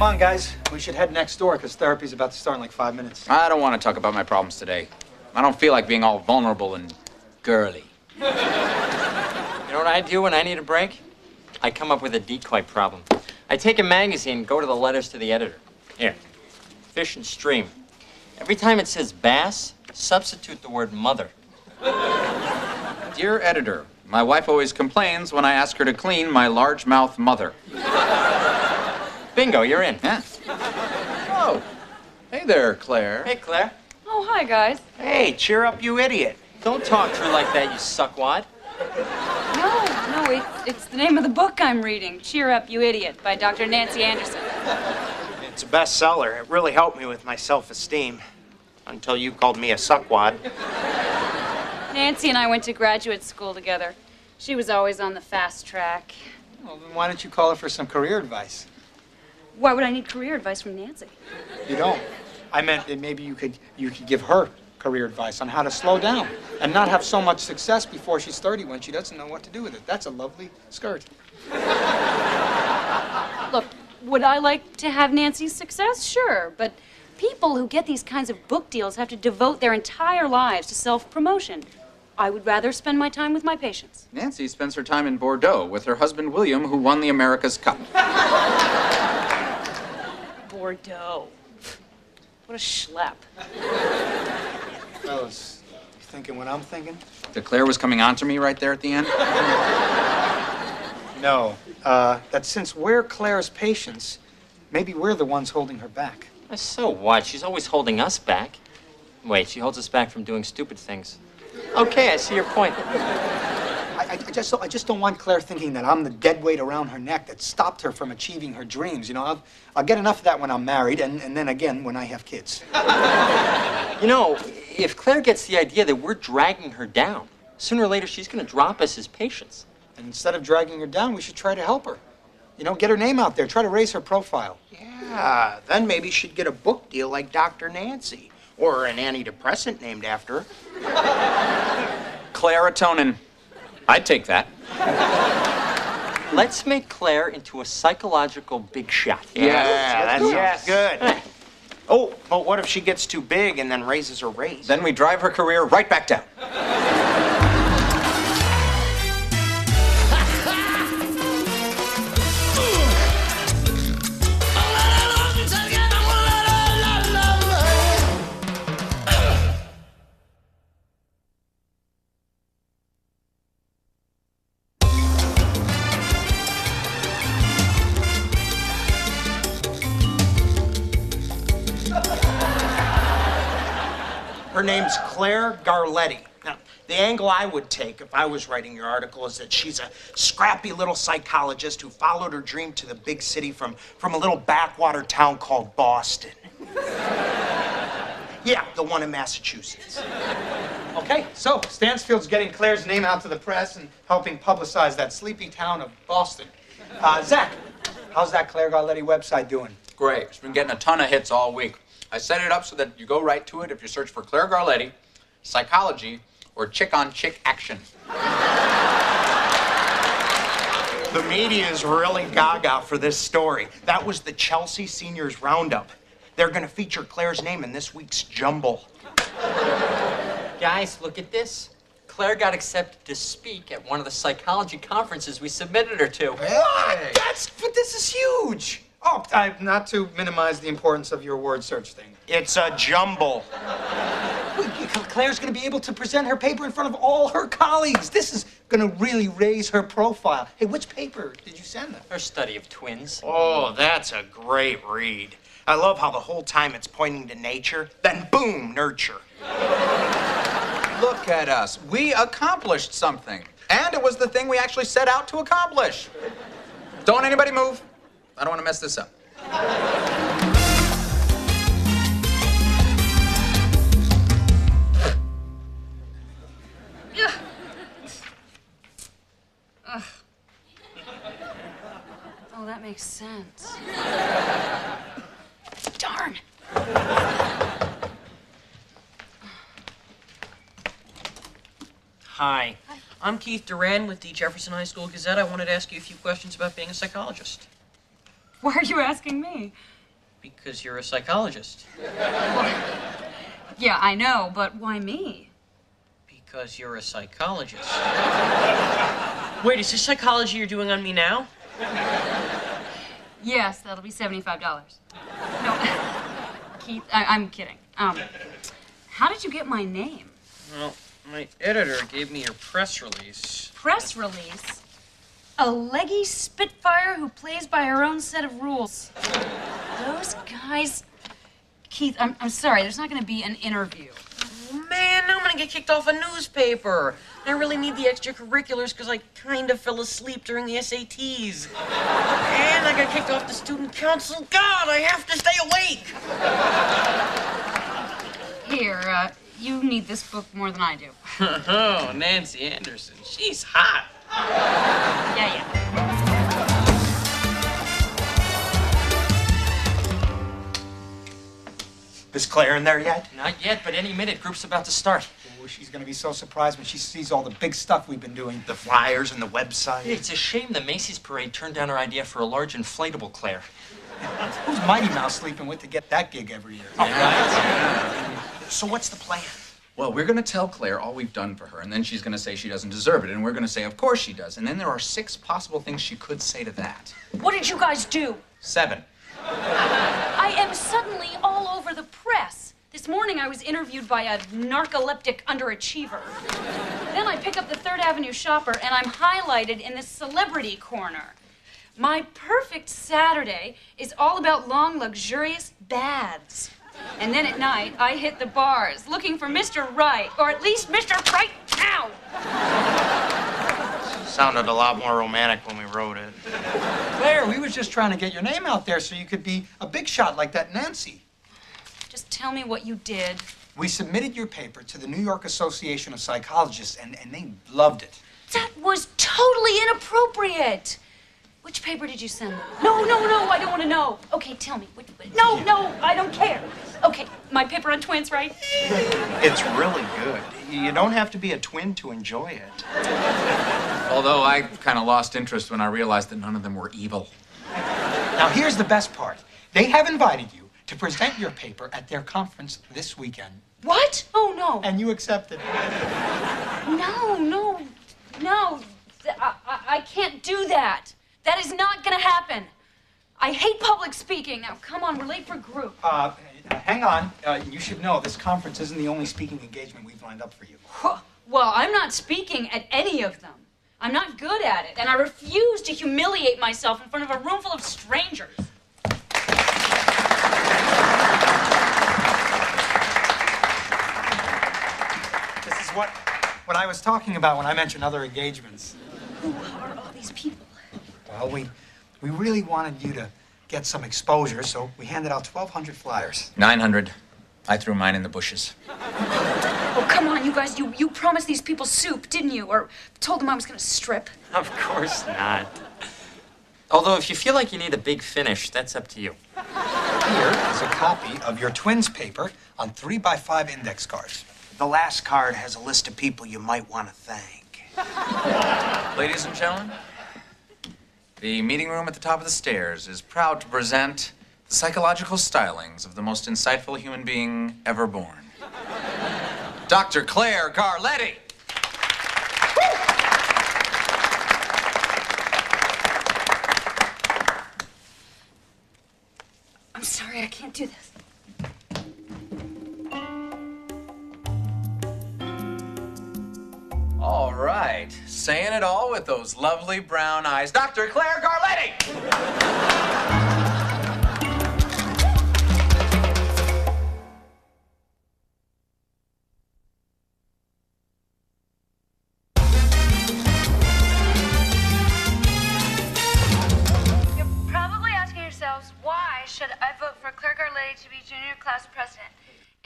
on, guys. We should head next door because therapy's about to start in like 5 minutes. I don't want to talk about my problems today. I don't feel like being all vulnerable and girly. You know what I do when I need a break? I come up with a decoy problem. I take a magazine and go to the letters to the editor. Here, Fish and Stream. Every time it says bass, substitute the word mother. Dear editor, my wife always complains when I ask her to clean my largemouth mother. Bingo, you're in. Yeah. Oh, hey there, Claire. Hey, Claire. Oh, hi, guys. Hey, cheer up, you idiot. Don't talk to her like that, you suckwad. No, it's the name of the book I'm reading, Cheer Up, You Idiot, by Dr. Nancy Anderson. It's a bestseller. It really helped me with my self-esteem. Until you called me a suckwad. Nancy and I went to graduate school together. She was always on the fast track. Well, then why don't you call her for some career advice? Why would I need career advice from Nancy? You don't. I meant that maybe you could give her career advice on how to slow down and not have so much success before she's 30 when she doesn't know what to do with it. That's a lovely skirt. Look, would I like to have Nancy's success? Sure, but people who get these kinds of book deals have to devote their entire lives to self-promotion. I would rather spend my time with my patients. Nancy spends her time in Bordeaux with her husband, William, who won the America's Cup. Bordeaux. What a schlep. Fellas, you thinking what I'm thinking? That Claire was coming on to me right there at the end? No. That since we're Claire's patients, maybe we're the ones holding her back. So what? She's always holding us back. Wait, she holds us back from doing stupid things. Okay, I see your point. I just don't want Claire thinking that I'm the dead weight around her neck that stopped her from achieving her dreams. You know, I'll get enough of that when I'm married and then again when I have kids. You know, if Claire gets the idea that we're dragging her down, sooner or later she's going to drop us as patients. And instead of dragging her down, we should try to help her. You know, get her name out there, try to raise her profile. Yeah, then maybe she'd get a book deal like Dr. Nancy. Or an antidepressant named after her. Clairitonin. I'd take that. Let's make Claire into a psychological big shot. Yeah, that's good. Oh, but what if she gets too big and then raises her raise? Then we drive her career right back down. Her name's Claire Garletti. Now, the angle I would take if I was writing your article is that she's a scrappy little psychologist who followed her dream to the big city from a little backwater town called Boston. Yeah, the one in Massachusetts. Okay, so Stansfield's getting Claire's name out to the press and helping publicize that sleepy town of Boston. Zach, how's that Claire Garletti website doing? Great. It's been getting a ton of hits all week. I set it up so that you go right to it if you search for Claire Garletti, psychology, or chick-on-chick action. The media is really gaga for this story. That was the Chelsea Seniors Roundup. They're going to feature Claire's name in this week's Jumble. Guys, look at this. Claire got accepted to speak at one of the psychology conferences we submitted her to. What? But this is huge. Oh, not to minimize the importance of your word search thing. It's a jumble. Claire's going to be able to present her paper in front of all her colleagues. This is going to really raise her profile. Hey, which paper did you send them? Her study of twins. Oh, that's a great read. I love how the whole time it's pointing to nature, then boom, nurture. Look at us. We accomplished something. And it was the thing we actually set out to accomplish. Don't anybody move. I don't want to mess this up. Oh, that makes sense. Darn. Hi. I'm Keith Duran with the Jefferson High School Gazette. I wanted to ask you a few questions about being a psychologist. Why are you asking me? Because you're a psychologist. Yeah, I know, but why me? Because you're a psychologist. Wait, is this psychology you're doing on me now? Yes, that'll be $75. No, Keith, I'm kidding. How did you get my name? Well, my editor gave me your press release. Press release? A leggy spitfire who plays by her own set of rules. Those guys... Keith, I'm sorry, there's not going to be an interview. Man, I'm gonna get kicked off a newspaper. I really need the extracurriculars because I kind of fell asleep during the SATs. And I got kicked off the student council. God, I have to stay awake. Here, you need this book more than I do. Oh, Nancy Anderson, she's hot. Yeah. Is Claire in there yet? Not yet, but any minute, group's about to start. Oh, she's going to be so surprised when she sees all the big stuff we've been doing. The flyers and the website. It's a shame the Macy's parade turned down our idea for a large inflatable Claire. Who's Mighty Mouse sleeping with to get that gig every year? So what's the plan? Well, we're going to tell Claire all we've done for her, and then she's going to say she doesn't deserve it, and we're going to say, of course she does. And then there are 6 possible things she could say to that. What did you guys do? 7. I am suddenly all over the press. This morning I was interviewed by a narcoleptic underachiever. Then I pick up the 3rd Avenue Shopper and I'm highlighted in the celebrity corner. My perfect Saturday is all about long, luxurious baths. And then at night, I hit the bars looking for Mr. Right, or at least Mr. Right now. Sounded a lot more romantic when we wrote it. Claire, we was just trying to get your name out there so you could be a big shot like that Nancy. Just tell me what you did. We submitted your paper to the New York Association of Psychologists, and they loved it. That was totally inappropriate. Which paper did you send them? No, I don't want to know. Okay, tell me. No, I don't care. Okay, my paper on twins, right? It's really good. You don't have to be a twin to enjoy it. Although I kind of lost interest when I realized that none of them were evil. Now, here's the best part. They have invited you to present your paper at their conference this weekend. What? Oh, no. And you accepted. No. I can't do that. That is not going to happen. I hate public speaking. Now, come on, we're late for group. Hang on. You should know this conference isn't the only speaking engagement we've lined up for you. Well, I'm not speaking at any of them. I'm not good at it, and I refuse to humiliate myself in front of a room full of strangers. This is what I was talking about when I mentioned other engagements. Who are all these people? Well, we really wanted you to get some exposure, so we handed out 1,200 flyers. 900. I threw mine in the bushes. Oh, come on, you guys. You promised these people soup, didn't you? Or told them I was going to strip. Of course not. Although, if you feel like you need a big finish, that's up to you. Here is a copy of your twins paper on 3x5 index cards. The last card has a list of people you might want to thank. Ladies and gentlemen, the meeting room at the top of the stairs is proud to present the psychological stylings of the most insightful human being ever born. Dr. Claire Garletti. I'm sorry, I can't do this. All right, saying it all with those lovely brown eyes, Dr. Claire Garletti. You're probably asking yourselves, why should I vote for Claire Garletti to be junior class president?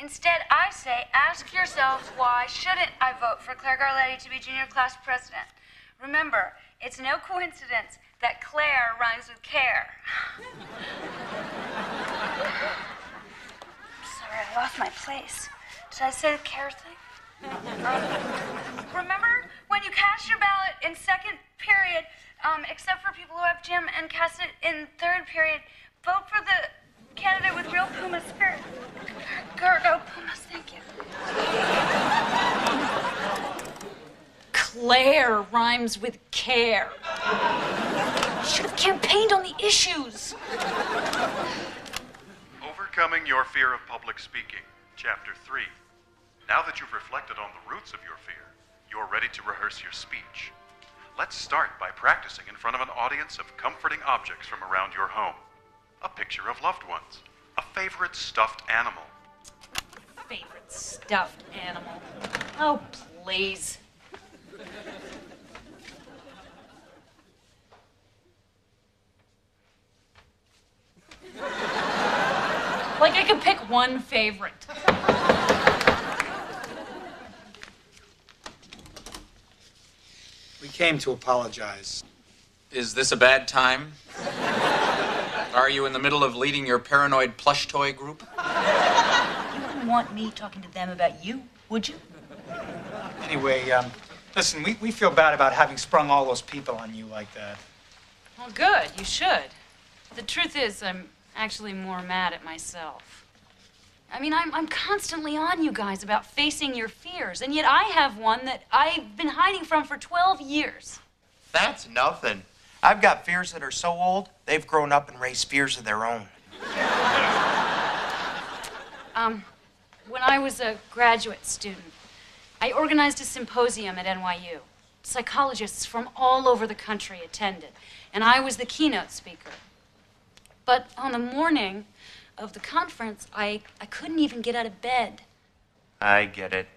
Instead, I say, ask yourselves, why shouldn't I vote for Claire Garletti to be junior class president? Remember, it's no coincidence that Claire rhymes with care. Sorry, I lost my place. Did I say the care thing? Remember, when you cast your ballot in second period, except for people who have gym, and cast it in third period, vote for the candidate with real Puma spirit. Go Pumas, thank you. Claire rhymes with care. Should have campaigned on the issues. Overcoming your fear of public speaking, Chapter 3. Now that you've reflected on the roots of your fear, you're ready to rehearse your speech. Let's start by practicing in front of an audience of comforting objects from around your home. A picture of loved ones, a favorite stuffed animal. Favorite stuffed animal. Oh, please. Like I could pick one favorite. We came to apologize. Is this a bad time? Are you in the middle of leading your paranoid plush toy group? You wouldn't want me talking to them about you, would you? Anyway, listen, we feel bad about having sprung all those people on you like that. Well, good. You should. The truth is, I'm actually more mad at myself. I mean, I'm constantly on you guys about facing your fears, and yet I have one that I've been hiding from for 12 years. That's nothing. I've got fears that are so old, they've grown up and raised fears of their own. When I was a graduate student, I organized a symposium at NYU. Psychologists from all over the country attended, and I was the keynote speaker. But on the morning of the conference, I couldn't even get out of bed. I get it.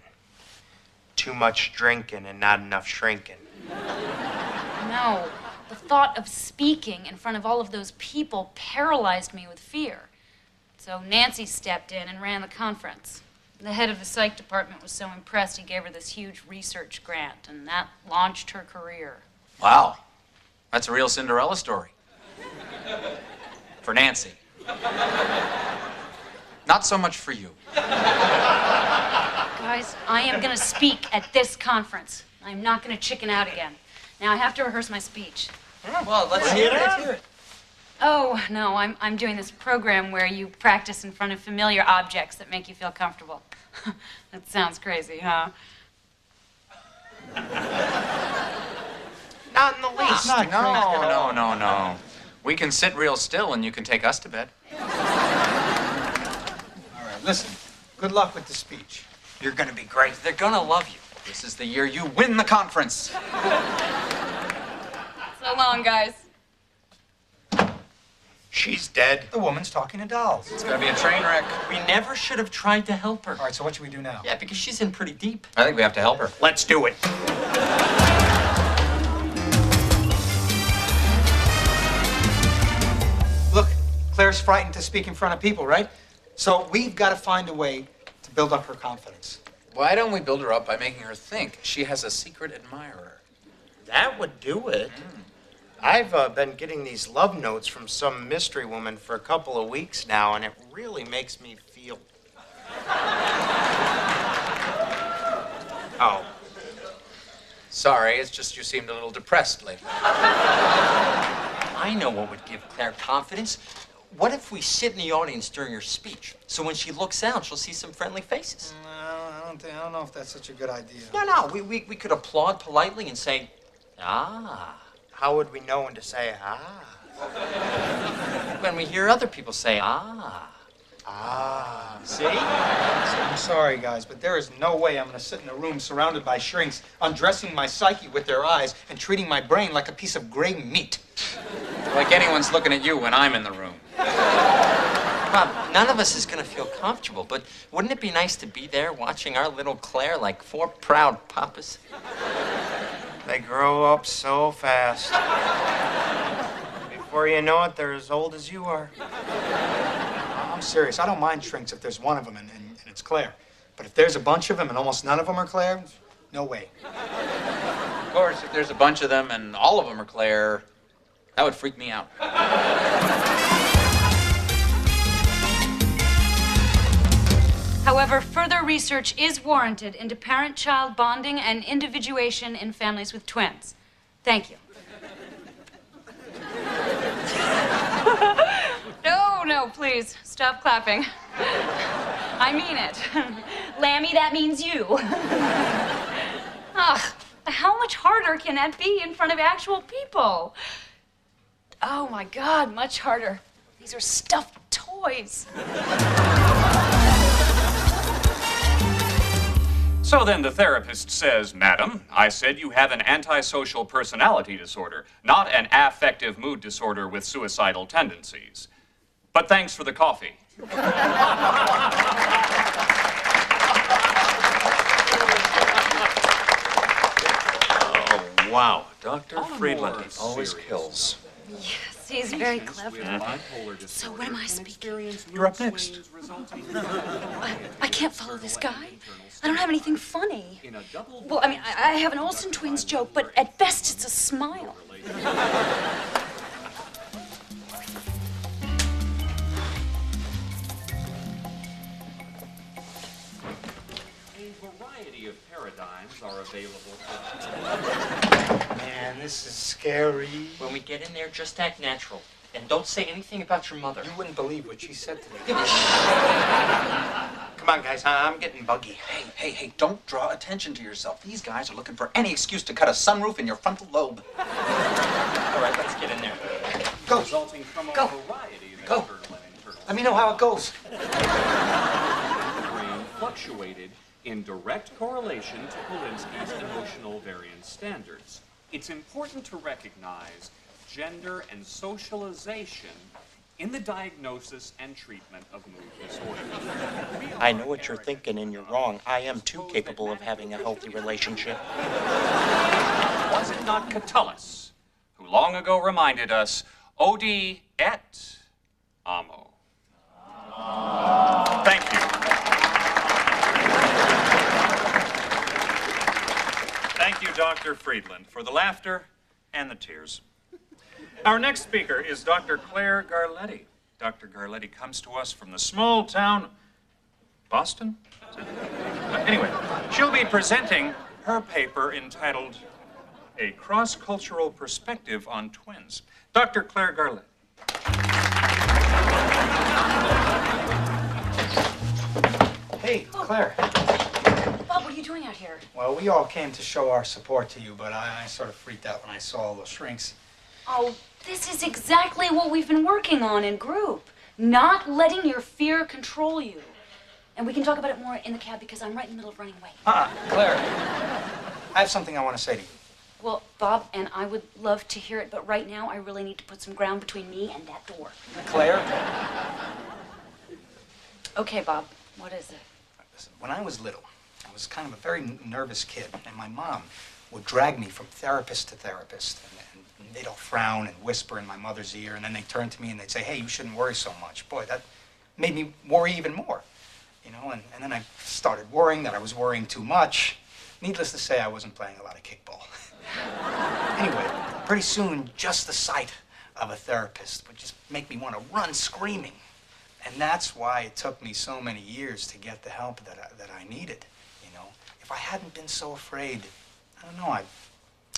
Too much drinking and not enough shrinking. No, the thought of speaking in front of all of those people paralyzed me with fear. So Nancy stepped in and ran the conference. The head of the psych department was so impressed he gave her this huge research grant, and that launched her career. Wow. That's a real Cinderella story. For Nancy. Not so much for you. Guys, I am going to speak at this conference. I'm not going to chicken out again. Now I have to rehearse my speech. Well, let's hear it. Oh, no, I'm doing this program where you practice in front of familiar objects that make you feel comfortable. That sounds crazy, huh? Not in the least. No. We can sit real still and you can take us to bed. All right, listen, good luck with the speech. You're gonna be great. They're gonna love you. This is the year you win the conference. So long, guys. She's dead. The woman's talking to dolls. It's gonna be a train wreck. We never should have tried to help her. All right, so what should we do now? Yeah, because she's in pretty deep. I think we have to help her. Let's do it. Look, Claire's frightened to speak in front of people, right? So we've got to find a way to build up her confidence. Why don't we build her up by making her think she has a secret admirer? That would do it. I've been getting these love notes from some mystery woman for a couple of weeks now, and it really makes me feel... Oh. Sorry, it's just you seemed a little depressed lately. I know what would give Claire confidence. What if we sit in the audience during her speech? So when she looks out, she'll see some friendly faces. No, I don't know if that's such a good idea. No, we could applaud politely and say, ah. How would we know when to say, ah? When we hear other people say, ah. Ah. See? I'm sorry, guys, but there is no way I'm going to sit in a room surrounded by shrinks, undressing my psyche with their eyes and treating my brain like a piece of gray meat. Like anyone's looking at you when I'm in the room. Bob, none of us is going to feel comfortable, but wouldn't it be nice to be there watching our little Claire like four proud papas? They grow up so fast. Before you know it, they're as old as you are. I'm serious. I don't mind shrinks if there's one of them and it's Claire. But if there's a bunch of them and almost none of them are Claire, no way. Of course, if there's a bunch of them and all of them are Claire, that would freak me out. However, further research is warranted into parent-child bonding and individuation in families with twins. Thank you. No, No, please, stop clapping. I mean it. Lammy, that means you. Ugh, how much harder can that be in front of actual people? Oh my God, much harder. These are stuffed toys. So then the therapist says, "Madam, I said you have an antisocial personality disorder, not an affective mood disorder with suicidal tendencies. But thanks for the coffee." Oh, wow. Dr. Friedland, more he always serious kills. Yes, he's very clever. So what am I speaking? You're up next. I can't follow this guy. I don't have anything funny. Well, I mean, I have an Olsen twins joke, but at best it's a smile. A variety of paradigms are available. Man, this is scary. When we get in there, just act natural. And don't say anything about your mother. You wouldn't believe what she said to me. Come on, guys, I'm getting buggy. Hey, don't draw attention to yourself. These guys are looking for any excuse to cut a sunroof in your frontal lobe. All right, let's get in there. Go. Resulting from a Go. variety of Go. internal and internal Let me know how it goes. brain fluctuated in direct correlation to Polinsky's emotional variance standards. It's important to recognize gender and socialization in the diagnosis and treatment of mood disorders. I know what you're thinking, and you're wrong. I am too capable of having a healthy relationship. Was it not Catullus who long ago reminded us, odi et amo? Thank you. Thank you, Dr. Friedland, for the laughter and the tears. Our next speaker is Dr. Claire Garletti. Dr. Garletti comes to us from the small town Boston? Anyway, she'll be presenting her paper entitled A Cross-Cultural Perspective on Twins. Dr. Claire Garletti. Hey, Claire. Bob, what are you doing out here? Well, we all came to show our support to you, but I sort of freaked out when I saw all those shrinks. Oh, this is exactly what we've been working on in group. Not letting your fear control you. And we can talk about it more in the cab because I'm right in the middle of running away. Claire, I have something I want to say to you. Well, Bob, and I would love to hear it, but right now I really need to put some ground between me and that door. Claire? Okay, Bob, what is it? Listen, when I was little, I was kind of a very nervous kid, and my mom would drag me from therapist to therapist. And they'd all frown and whisper in my mother's ear, and then they'd turn to me and they'd say, hey, you shouldn't worry so much. Boy, that made me worry even more. You know, and then I started worrying that I was worrying too much. Needless to say, I wasn't playing a lot of kickball. Anyway, pretty soon, just the sight of a therapist would just make me want to run screaming. And that's why it took me so many years to get the help that I needed, you know. If I hadn't been so afraid, I don't know,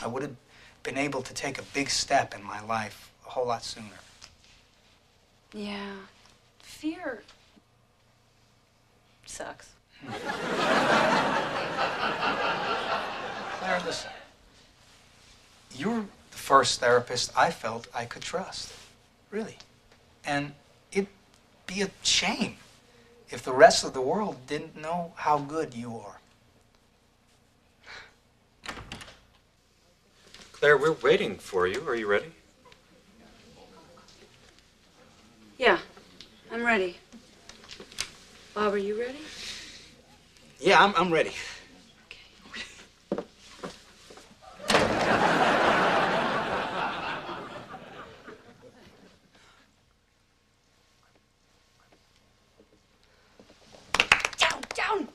I would have been able to take a big step in my life a whole lot sooner. Yeah, fear sucks. Claire, listen. You're the first therapist I felt I could trust. Really. And it'd be a shame if the rest of the world didn't know how good you are. Claire, we're waiting for you. Are you ready? Yeah, I'm ready. Bob, are you ready? Yeah, I'm ready. Down!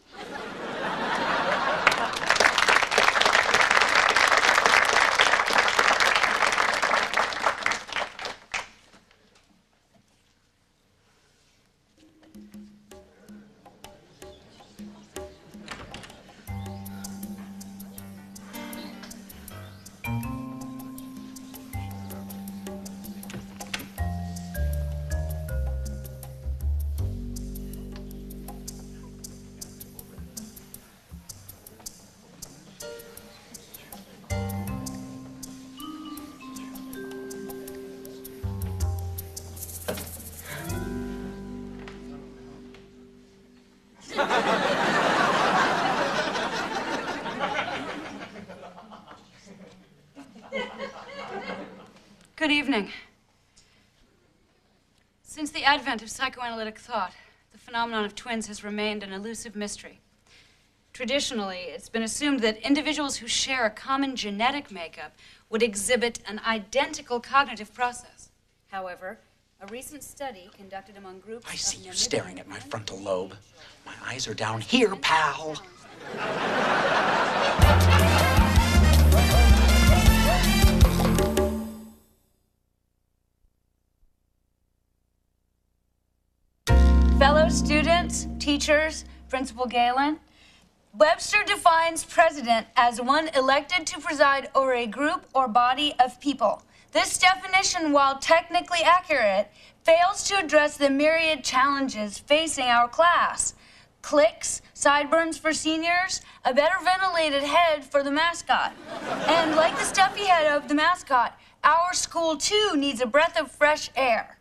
evening. Since the advent of psychoanalytic thought, the phenomenon of twins has remained an elusive mystery. Traditionally, it's been assumed that individuals who share a common genetic makeup would exhibit an identical cognitive process. However, a recent study conducted among groups I see of you Namibian staring at my women frontal lobe. My eyes are down here, pal. Fellow students, teachers, Principal Galen, Webster defines president as one elected to preside over a group or body of people. This definition, while technically accurate, fails to address the myriad challenges facing our class. Cliques, sideburns for seniors, a better ventilated head for the mascot. And like the stuffy head of the mascot, our school too needs a breath of fresh air.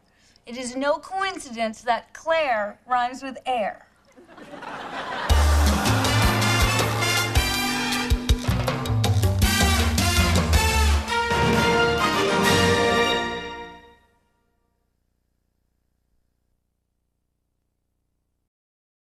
It is no coincidence that Claire rhymes with air.